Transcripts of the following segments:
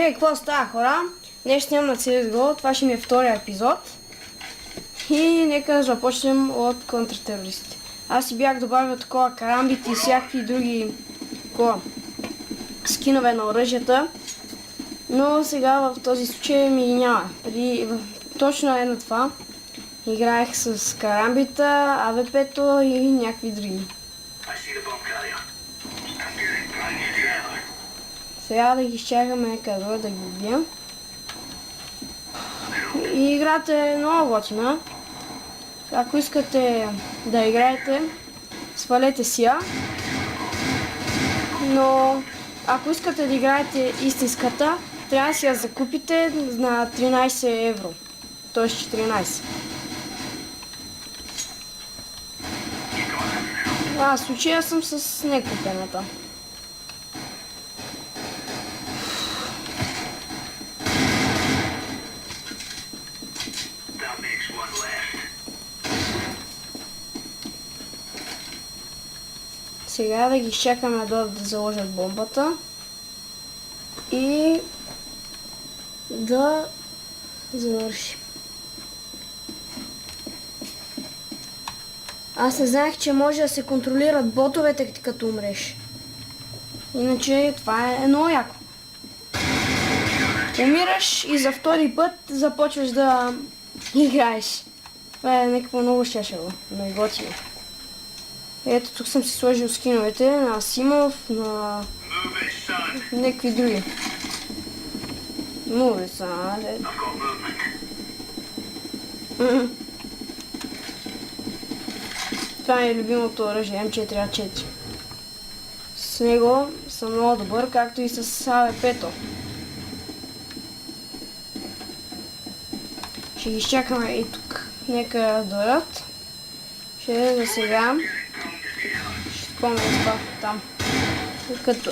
Какво става, хора? Днес снимам на CSGO, това ще ми е втория епизод. И нека започнем от контртерористите. Аз си бях добавил такова карамбити и всякакви други скинове на оръжията. Но сега в този случай ми ги няма. Точно е на това. Играех с карамбита, АВП-то и някакви други. Сега да ги изчакаме нека да ги убием. И играта е много готина. Ако искате да играете, свалете си я. Но ако искате да играете истинската, трябва да си я закупите на 13 евро. Т.е. 14. В случая съм с некупената. Сега да ги чакаме да заложат бомбата и да завърши. Аз не знаех, че може да се контролират ботовете като умреш. Иначе това е много яко. Умираш и за втори път започваш да играеш. Това е някакво много шашево, но и готино. Ето тук съм си сложил скиновете на Симов, на някакви други. Муви са, але. Това е любимото оръжие М4А4. С него съм много добър, както и с АВП-то. Ще ги изчакаме и тук. Нека да дойдат. Ще за сега. Ще спомня това там.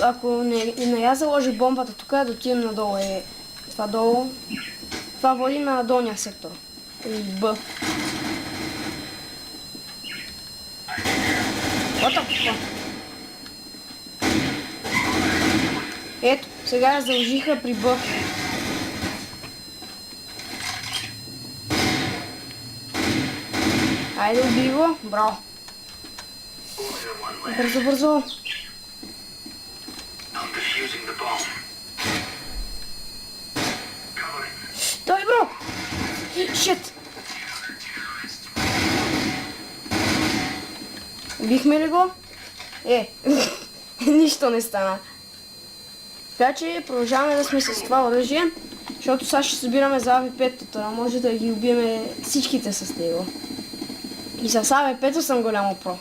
Ако не я заложи бомбата тук, да отидем надолу. Това долу. Това води на долния сектор. И Б. Ето, сега я заложиха при Б. Айде, убий го. Браво. Бързо, бързо. Дай, бро! Шит! Убихме ли го? Нищо не стана. Така че продължаваме да сме с това оръжие, защото сега ще събираме за АВП-тата, може да ги убиеме всичките с него. И с АВП-то съм голямо про.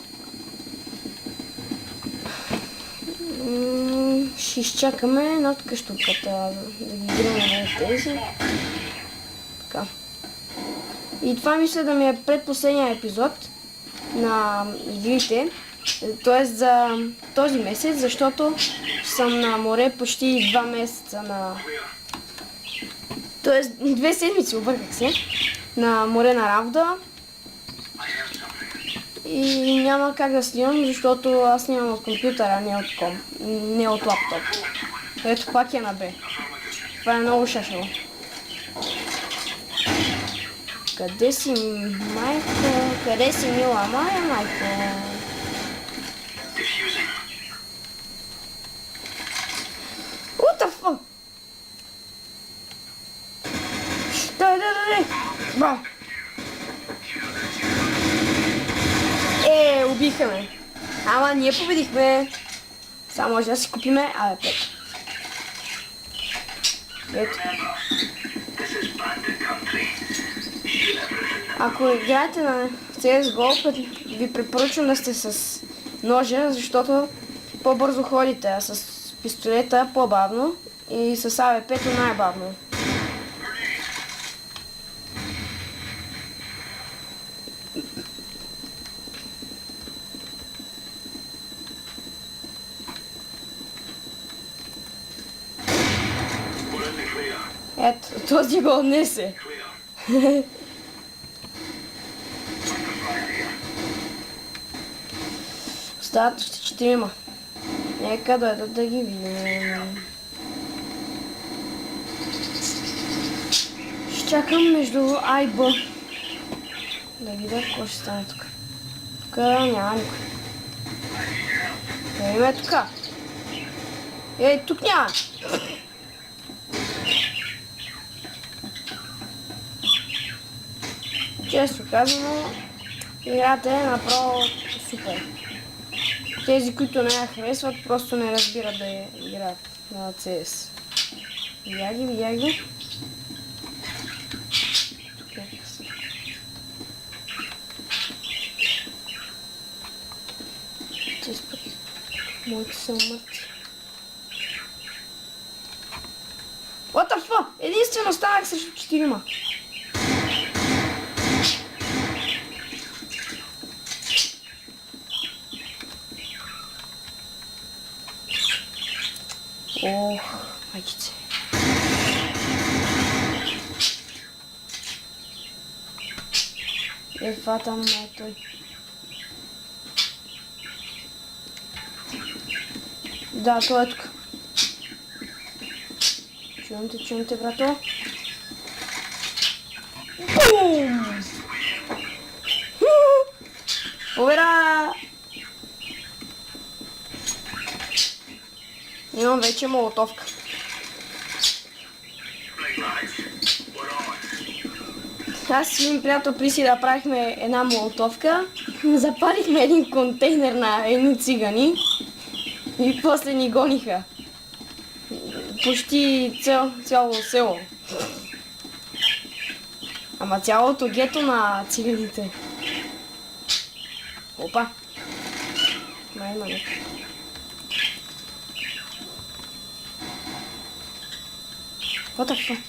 Ще изчакаме над къщупката, да ги гръмнем на тези. Така. И това мисля да ми е предпоследния епизод на игрите, т.е. за този месец, защото съм на море почти 2 месеца на... т.е. 2 седмици, обърках се, на море на Равда. И няма как да снимам, защото аз снимам от компютъра, не от лаптоп. Ето пак е на Б. Това е много шашево. Къде си, майко? Къде си, мила моя майко? What the fuck? Дай! Браво! Убиха ме. Ама ние победихме. Сега може да си купиме АВП. Ето. Ако играете на CSGO, ви препоръчвам да сте с ножа, защото по-бързо ходите, а с пистолета по-бавно и с АВП-то най-бавно. Ето, този го отнесе. Остават още 4. Нека дойдат да ги видим. изчакам между А и Б. Да видя какво ще стане тук. Тук няма никой. Да има тук. Ей, тук няма. Често казано, играта е направо супер. Тези, които не я харесват, просто не разбират да я играят на CS. Видя ги. Моите са умърти. What the fuck? Единствено станах срещу 4-ма. Ох, майчице. Това там е той. Да, той е тук. Чувам те, брато. Бум! Победа! Имам вече молотовка. Аз и един приятел приси да правихме една молотовка. Запалихме един контейнер на едни цигани и после ни гониха. Почти цяло село. Ама цялото гето на циганите. Опа. Май има нещо. What the fuck?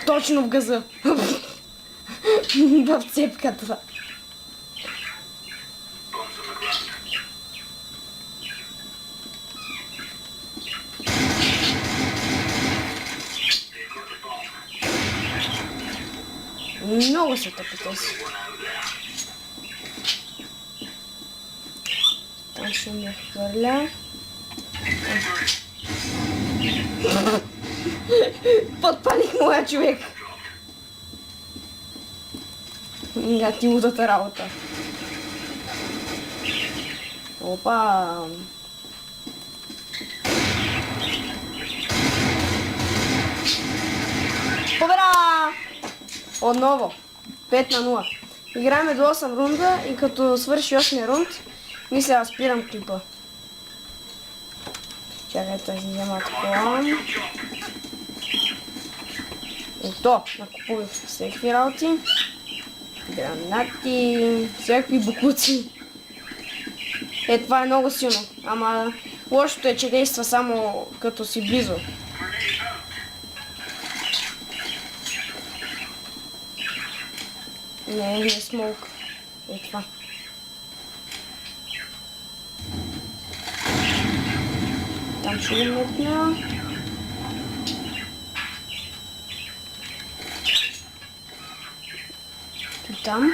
Точно в газа. В цепката. Много се тъпите си. Там ще ме хвърля. Подпалих моя човек. Негативната работа. Опа. Победа! Отново. 5-0. Играем до 8 рунда и като свърши 8 рунд, мисля да спирам клипа. Чакайте да си взема такова. Ето, накупувах всеки работи. Гранати, всякакви букуци. Това е много силно, ама лошото е, че действа само като си близо. Не смолк. Това. Там ще го метна. Там.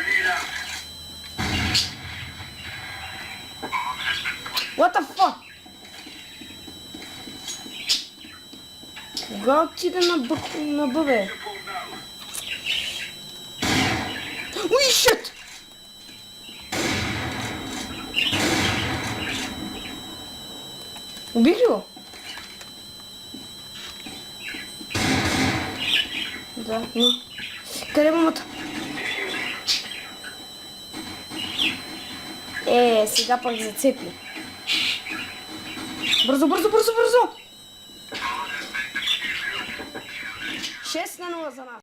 What the fuck? Кога отида на бъбе? Уй, шит! Убих ли го? Да, не. Къде е бомбата? Сега пък зацепи. Бързо! 6-0 за нас.